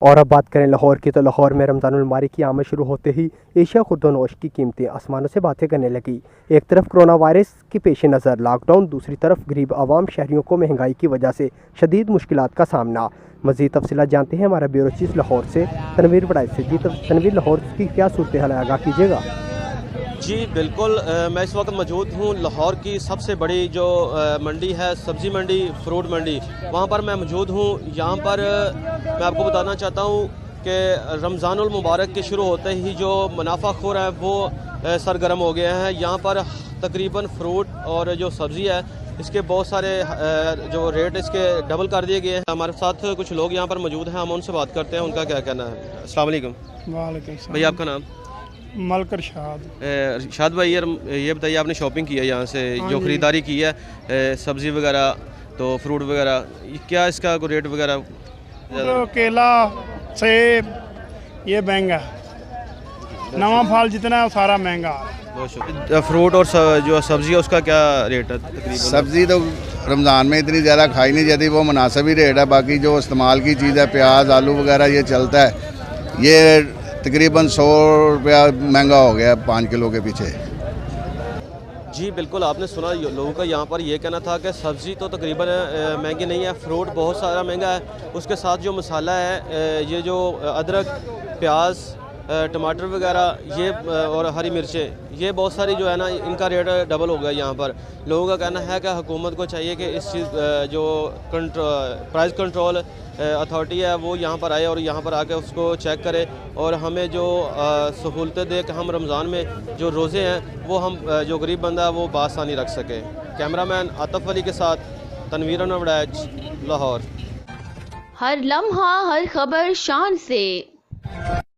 اور اب بات کریں لاہور کی، تو لاہور میں رمضان المبارک کی آمد شروع ہوتے ہی ایشیا خورد و نوش کی قیمتیں آسمانوں سے باتیں کرنے لگی۔ ایک طرف کرونا وائرس کے پیش نظر لاک ڈاؤن، دوسری طرف غریب عوام شہریوں کو مہنگائی کی وجہ سے شدید مشکلات کا سامنا۔ مزید تفصیلات جانتے ہیں ہمارا بیورو چیف لاہور سے تنویر وڑائچ سے۔ جی تنویر، لاہور کی کیا صورتحال ہے، آگاہ کیجیے گا۔ جی بالکل، میں اس وقت موجود ہوں لاہور کی سب سے بڑی جو منڈی ہے، سبزی منڈی، فروٹ منڈی، وہاں پر میں موجود ہوں۔ یہاں پر میں آپ کو بتانا چاہتا ہوں کہ رمضان المبارک کے شروع ہوتے ہی جو منافع خور ہیں وہ سرگرم ہو گئے ہیں۔ یہاں پر تقریباً فروٹ اور جو سبزی ہے اس کے بہت سارے جو ریٹ اس کے ڈبل کر دیے گئے ہیں۔ ہمارے ساتھ کچھ لوگ یہاں پر موجود ہیں، ہم ان سے بات کرتے ہیں ان کا کیا کہنا ہے۔ السلام علیکم۔ وعلیکم السلام۔ بھائی آپ کا نام؟ ملک ارشاد۔ ارشاد بھائی، یہ بتائیے آپ نے شاپنگ کی ہے یہاں سے، جو خریداری کی ہے سبزی وغیرہ تو فروٹ وغیرہ، کیا اس کا ریٹ وغیرہ؟ کیلا، سیب یہ مہنگا، نواں پھل جتنا ہے وہ سارا مہنگا۔ بہت شکریہ۔ فروٹ اور جو سبزی ہے اس کا کیا ریٹ ہے تقریباً؟ سبزی تو رمضان میں اتنی زیادہ کھائی نہیں جاتی، وہ مناسب ہی ریٹ ہے۔ باقی جو استعمال کی چیز ہے، پیاز، آلو وغیرہ یہ چلتا ہے، یہ تقریباً 100 روپیہ مہنگا ہو گیا 5 کلو کے پیچھے۔ جی بالکل، آپ نے سنا لوگوں کا یہاں پر یہ کہنا تھا کہ سبزی تو تقریباً مہنگی نہیں ہے، فروٹ بہت سارا مہنگا ہے، اس کے ساتھ جو مسالہ ہے، یہ جو ادرک، پیاز، ٹماٹر وغیرہ یہ اور ہری مرچیں، یہ بہت ساری جو ہے نا ان کا ریٹ ڈبل ہو گیا یہاں پر۔ لوگوں کا کہنا ہے کہ حکومت کو چاہیے کہ اس چیز جو پرائز کنٹرول اتھارٹی ہے وہ یہاں پر آئے اور یہاں پر آ کے اس کو چیک کرے اور ہمیں جو سہولتیں دے کہ ہم رمضان میں جو روزے ہیں وہ ہم جو غریب بندہ ہے وہ بآسانی رکھ سکے۔ کیمرہ مین عاطف علی کے ساتھ تنویر وڑائچ، لاہور۔ ہر لمحہ، ہر خبر شان سے